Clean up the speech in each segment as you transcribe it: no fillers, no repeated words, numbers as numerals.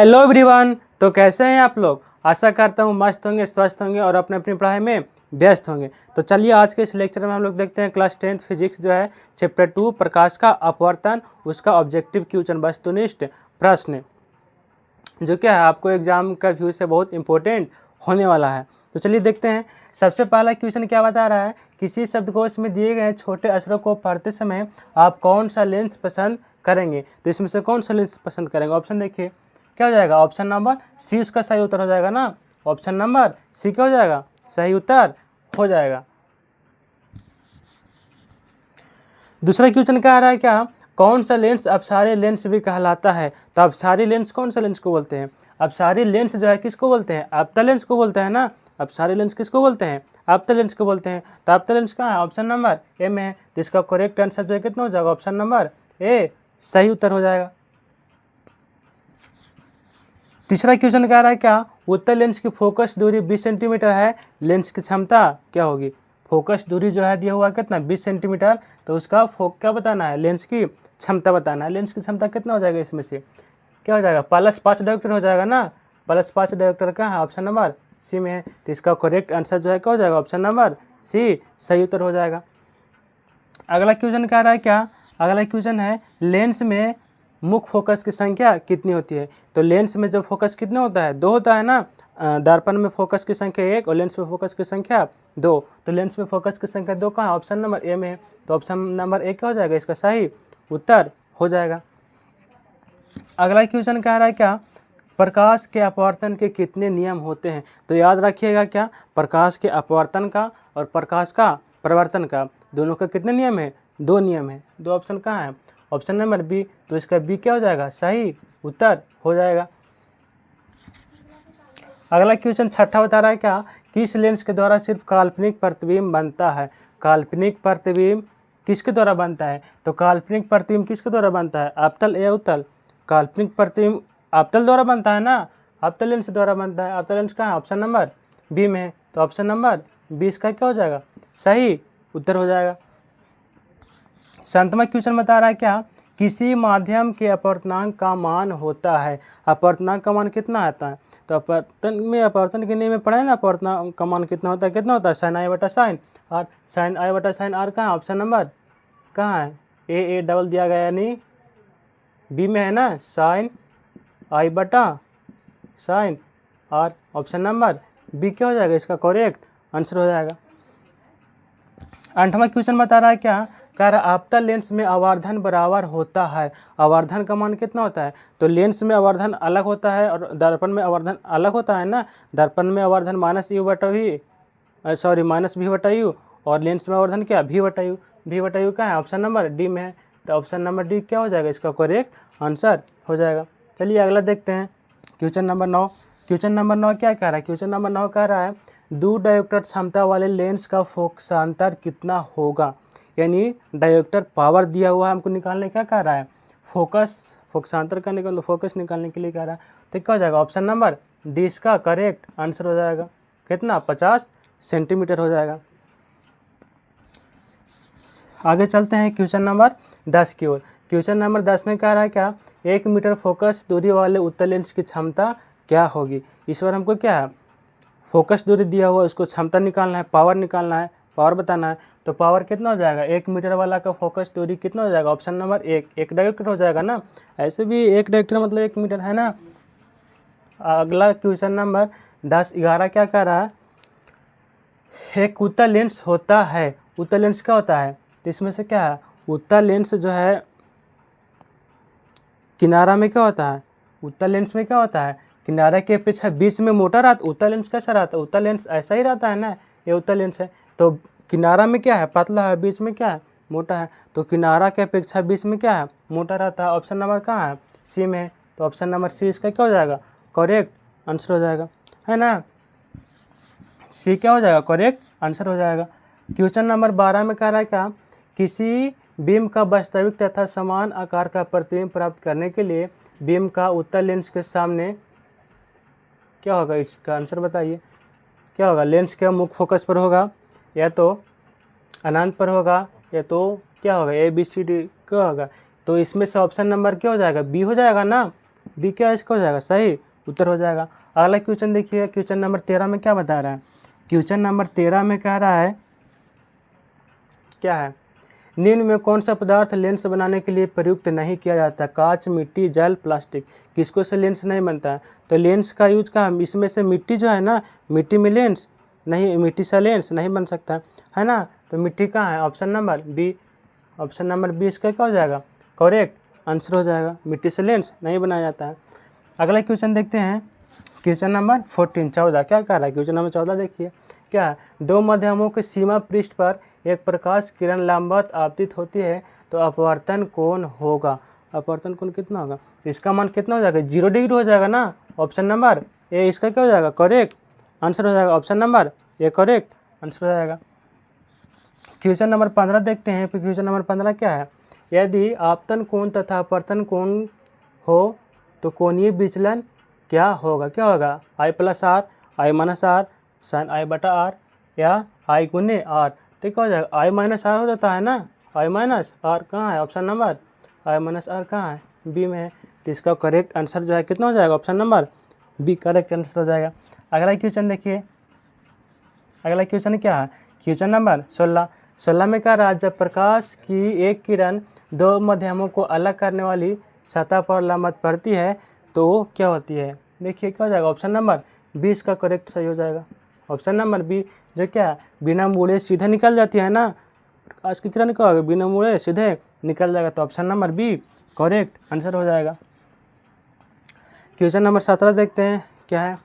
Hello everyone. तो कैसे हैं आप लोग। आशा करता हूँ मस्त होंगे, स्वस्थ होंगे और अपने अपनी पढ़ाई में व्यस्त होंगे। तो चलिए आज के इस लेक्चर में हम लोग देखते हैं क्लास 10th फिजिक्स जो है चैप्टर 2 प्रकाश का अपवर्तन, उसका ऑब्जेक्टिव क्वेश्चन वस्तुनिष्ठ प्रश्न जो क्या है आपको एग्जाम का व्यू से बहुत इंपॉर्टेंट होने वाला है। तो चलिए देखते हैं। सबसे पहला क्वेश्चन क्या बता रहा है, किसी शब्दकोश में दिए गए छोटे अक्षरों को पढ़ते समय आप कौन सा लेंस पसंद करेंगे। तो इसमें से कौन सा लेंस पसंद करेंगे। ऑप्शन देखिए क्या हो जाएगा, ऑप्शन नंबर सी उसका सही उत्तर हो जाएगा ना। ऑप्शन नंबर सी क्या हो जाएगा, सही उत्तर हो जाएगा। दूसरा क्वेश्चन कह रहा है क्या, कौन सा लेंस अपसारी लेंस भी कहलाता है। तो अपसारी लेंस कौन सा लेंस को बोलते हैं। अपसारी लेंस जो है किसको बोलते हैं, अपतल लेंस को बोलते हैं ना। अपसारी लेंस किसको बोलते हैं, अपतल लेंस को बोलते हैं। तो अपतल लेंस कहाँ है, ऑप्शन नंबर ए में है। तो इसका करेक्ट आंसर जो है कितना हो जाएगा, ऑप्शन नंबर ए सही उत्तर हो जाएगा। तीसरा क्वेश्चन कह रहा है क्या, उत्तल लेंस की फोकस दूरी 20 सेंटीमीटर है, लेंस की क्षमता क्या होगी। फोकस दूरी जो है दिया हुआ कितना 20 सेंटीमीटर, तो उसका क्या बताना है, लेंस की क्षमता बताना है। लेंस की क्षमता कितना हो जाएगा, इसमें से क्या हो जाएगा, +5 डायोप्टर हो जाएगा ना। +5 डायोप्टर का है, ऑप्शन नंबर सी में है। तो इसका करेक्ट आंसर जो है क्या हो जाएगा, ऑप्शन नंबर सी सही उत्तर हो जाएगा। अगला क्वेश्चन कह रहा है क्या, अगला क्वेश्चन है लेंस में मुख्य फोकस की संख्या कितनी होती है। तो लेंस में जब फोकस कितना होता है, 2 होता है ना। दर्पण में फोकस की संख्या 1 और लेंस में फोकस की संख्या 2। तो लेंस में फोकस की संख्या 2 कहाँ है, ऑप्शन नंबर ए में है। तो ऑप्शन नंबर ए क्या हो जाएगा, इसका सही उत्तर हो जाएगा। अगला क्वेश्चन कह रहा है क्या, प्रकाश के अपवर्तन के कितने नियम होते हैं। तो याद रखिएगा क्या, प्रकाश के अपवर्तन का और प्रकाश का प्रवर्तन का दोनों का कितने नियम है, 2 नियम है। 2 ऑप्शन कहाँ है, ऑप्शन नंबर बी। तो इसका बी क्या हो जाएगा, सही उत्तर हो जाएगा। अगला क्वेश्चन छठा बता रहा है क्या, किस लेंस के द्वारा सिर्फ काल्पनिक प्रतिबिंब बनता है। काल्पनिक प्रतिबिंब किसके द्वारा बनता है। तो काल्पनिक प्रतिबिंब किसके द्वारा बनता है, अवतल या उत्तल। काल्पनिक प्रतिबिंब अवतल द्वारा बनता है ना, अवतल लेंस द्वारा बनता है। अवतल लेंस कहाँ है, ऑप्शन नंबर बी में है। तो ऑप्शन नंबर 20 का क्या हो जाएगा, सही उत्तर हो जाएगा। 7वां क्वेश्चन बता रहा है क्या, किसी माध्यम के अपवर्तनांक का मान होता है। अपवर्तनांक का मान कितना आता है। तो अपवर्तन के नियम में पढ़ा है ना, अपवर्तनांक का मान कितना होता है, कितना होता है, साइन आई बटा साइन आर। साइन आई बटा साइन आर कहाँ है, ऑप्शन नंबर कहाँ है, ए डबल दिया गया यानी बी में है ना, साइन आई बटा sine R. Option number B क्या हो जाएगा, इसका करेक्ट आंसर हो जाएगा। 8वां क्वेश्चन बता रहा है क्या, कह रहा अवतल लेंस में आवर्धन बराबर होता है। आवर्धन का मान कितना होता है। तो लेंस में आवर्धन अलग होता है और दर्पण में आवर्धन अलग होता है ना। दर्पण में आवर्धन -u बटा वी -v बटा यू और लेंस में आवर्धन क्या v बटा यू। v बटा यू क्या है, ऑप्शन नंबर डी में है। तो ऑप्शन नंबर डी क्या हो जाएगा, इसका करेक्ट आंसर हो जाएगा। चलिए अगला देखते हैं क्वेश्चन नंबर 9। क्वेश्चन नंबर 9 क्या कह रहा है, क्वेश्चन नंबर 9 कह रहा है 2 डायोप्टर क्षमता वाले लेंस का फोकसांतर कितना होगा। यानी डायोप्टर पावर दिया हुआ है, हमको निकालने क्या कह रहा है, फोकसांतर करने का, तो फोकस निकालने के लिए कह रहा है। तो क्या हो जाएगा, ऑप्शन नंबर डी इसका करेक्ट आंसर हो जाएगा। कितना, 50 सेंटीमीटर हो जाएगा। आगे चलते हैं क्वेश्चन नंबर 10 की ओर। क्वेश्चन नंबर 10 में कह रहा है क्या, 1 मीटर फोकस दूरी वाले उत्तल लेंस की क्षमता क्या होगी। इस बार हमको क्या है, फोकस दूरी दिया हुआ है, उसको क्षमता निकालना है, पावर निकालना है, पावर बताना है। तो पावर कितना हो जाएगा, 1 मीटर वाला का फोकस दूरी कितना हो जाएगा, ऑप्शन नंबर एक डायोप्टर हो जाएगा ना। ऐसे भी 1 डायोप्टर मतलब 1 मीटर है ना। अगला क्वेश्चन नंबर 10-11 क्या कह रहा है, एक उत्तल लेंस होता है। उत्तल लेंस क्या होता है, तो इसमें से क्या है, उत्तल लेंस जो है किनारा में क्या होता है, उत्तल लेंस में क्या होता है, किनारा के अपेक्षा बीच में मोटा रहता। उत्तल लेंस कैसा रहता है, उत्तल लेंस ऐसा ही रहता है ना, ये उत्तल लेंस है। तो किनारा में क्या है, पतला है, बीच में क्या है, मोटा है। तो किनारा के अपेक्षा बीच में क्या है, मोटा रहता है। ऑप्शन नंबर कहाँ है, सी में है। तो ऑप्शन नंबर सी इसका क्या हो जाएगा, करेक्ट आंसर हो जाएगा, है ना। सी क्या हो जाएगा, करेक्ट आंसर हो जाएगा। क्वेश्चन नंबर 12 में कह रहा है क्या, किसी बीम का वास्तविक तथा समान आकार का प्रतिबिंब प्राप्त करने के लिए बीम का उत्तल लेंस के सामने क्या होगा, इसका आंसर बताइए क्या होगा। लेंस के मुख्य फोकस पर होगा, या तो अनंत पर होगा, या तो क्या होगा, ABCD क्या होगा। तो इसमें से ऑप्शन नंबर क्या हो जाएगा, बी हो जाएगा ना। बी क्या इसका हो जाएगा, सही उत्तर हो जाएगा। अगला क्वेश्चन देखिए, क्वेश्चन नंबर 13 में क्या बता रहा है। क्वेश्चन नंबर 13 में कह रहा है क्या है, निम्न में कौन सा पदार्थ लेंस बनाने के लिए प्रयुक्त नहीं किया जाता, कांच, मिट्टी, जल, प्लास्टिक। किसको से लेंस नहीं बनता है, तो लेंस का यूज का इसमें से मिट्टी जो है ना, मिट्टी में लेंस नहीं, मिट्टी से लेंस नहीं बन सकता है ना। तो मिट्टी कहाँ है, option number B, option number B इसका क्या हो जाएगा, करेक्ट आंसर हो जाएगा। मिट्टी से लेंस नहीं बनाया जाता है। अगला क्वेश्चन देखते हैं, क्वेश्चन नंबर 14 क्या कह रहा है, क्वेश्चन नंबर 14 देखिए क्या है, दो माध्यमों के सीमा पृष्ठ पर एक प्रकाश किरण लंबवत आपतित होती है तो अपवर्तन कोण होगा, अपवर्तन कोण कितना होगा, इसका मान कितना हो जाएगा, 0 डिग्री हो जाएगा ना। ऑप्शन नंबर ए इसका क्या हो जाएगा, करेक्ट आंसर हो जाएगा। Option number A correct answer हो जाएगा। क्वेश्चन नंबर 15 देखते हैं। क्वेश्चन नंबर 15 क्या है, यदि आपतन कोण तथा अपवर्तन कोण हो तो कोणीय विचलन क्या होगा, क्या होगा, I plus R, I minus R, sine I बटा आर या आई गुने आर। तो क्या हो जाएगा, आई माइनस आर हो जाता है ना, आई माइनस आर कहाँ है, option number I minus R कहाँ है, बी में है। तो इसका करेक्ट आंसर जो है कितना हो जाएगा, option number B correct answer हो जाएगा। अगला क्वेश्चन देखिए, अगला क्वेश्चन क्या है, क्वेश्चन नंबर 16 में कह रहा है, जब प्रकाश की एक किरण दो माध्यमों को अलग करने वाली सतह पर लंबवत पड़ती है तो क्या होती है। देखिए क्या हो जाएगा, ऑप्शन नंबर बी इसका करेक्ट सही हो जाएगा। ऑप्शन नंबर बी जो क्या है, बिना मुड़े सीधे निकल जाती है ना, प्रकाश की किरण क्या होगा, बिना मुड़े सीधे निकल जाएगा। तो option number B correct answer हो जाएगा। क्वेश्चन नंबर 17 देखते हैं क्या है,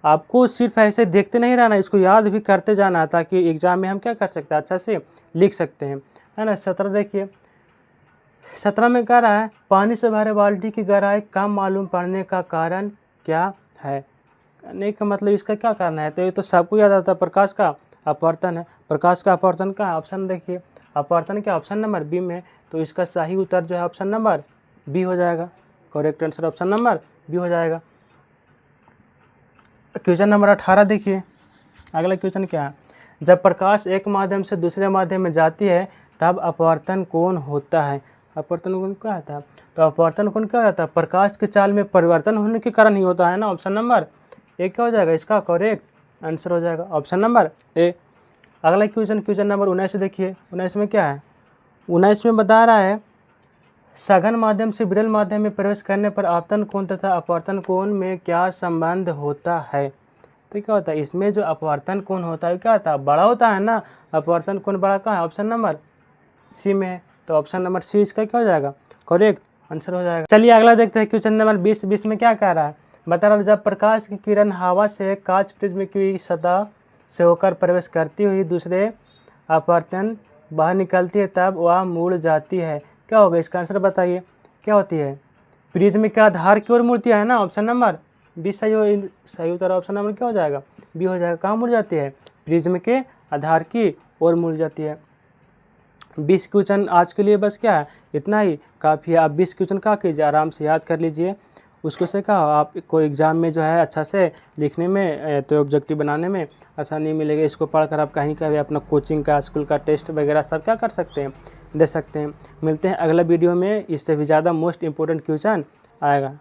आपको सिर्फ ऐसे देखते नहीं रहना, इसको याद भी करते जाना है ताकि एग्जाम में हम क्या कर सकते हैं, अच्छा से लिख सकते हैं, है ना। 17 देखिए, 17 में कह रहा है, पानी से भरे बाल्टी की गहराई कम मालूम पड़ने का कारण क्या है। कहने का मतलब इसका क्या कारण है, तो ये तो सबको याद आता है, प्रकाश का अपवर्तन है। प्रकाश का अपवर्तन का ऑप्शन देखिए, अपवर्तन के ऑप्शन नंबर बी में, तो इसका सही उत्तर जो है ऑप्शन नंबर बी हो जाएगा। Correct answer option number B हो जाएगा। क्वेश्चन नंबर 18 देखिए, अगला क्वेश्चन क्या है, जब प्रकाश एक माध्यम से दूसरे माध्यम में जाती है तब अपवर्तन कोण होता है। अपवर्तन कोण क्या होता है, तो अपवर्तन कोण क्या होता है, प्रकाश की चाल में परिवर्तन होने के कारण ही होता है ना। ऑप्शन नंबर ए क्या हो जाएगा, इसका करेक्ट आंसर हो जाएगा ऑप्शन नंबर ए। अगला क्वेश्चन, क्वेश्चन नंबर 19 देखिए, 19 में क्या है, 19 में बता रहा है, सघन माध्यम से विरल माध्यम में प्रवेश करने पर आपतन कोण तथा अपवर्तन कोण में क्या संबंध होता है। तो क्या होता है, इसमें जो अपवर्तन कोण होता है क्या होता है, बड़ा होता है ना, अपवर्तन कोण बड़ा कहाँ है, ऑप्शन नंबर सी में है। तो ऑप्शन नंबर सी इसका क्या हो जाएगा, करेक्ट आंसर हो जाएगा। चलिए अगला देखते हैं, क्वेश्चन नंबर 20 में क्या कह रहा है, बता रहा है, जब प्रकाश की किरण हवा से कांच प्रिज्म की सतह से होकर प्रवेश करती हुई दूसरे अपवर्तन बाहर निकलती है तब वह मुड़ जाती है, क्या होगा, इसका आंसर बताइए क्या होती है, प्रिज्म के आधार की ओर मुड़ती है ना। ऑप्शन नंबर बी सही उत्तर ऑप्शन नंबर क्या हो जाएगा, बी हो जाएगा। कहाँ मुड़ जाती है, प्रिज्म के आधार की ओर मुड़ जाती है। 20 क्वेश्चन आज के लिए बस क्या है, इतना ही काफ़ी है। आप 20 क्वेश्चन क्या कीजिए, आराम से याद कर लीजिए, उसको से क्या आप को एग्ज़ाम में जो है अच्छा से लिखने में तो ऑब्जेक्टिव बनाने में आसानी मिलेगी। इसको पढ़कर आप कहीं का भी अपना कोचिंग का, स्कूल का टेस्ट वगैरह सब क्या कर सकते हैं, दे सकते हैं। मिलते हैं अगला वीडियो में, इससे भी ज़्यादा मोस्ट इम्पोर्टेंट क्वेश्चन आएगा।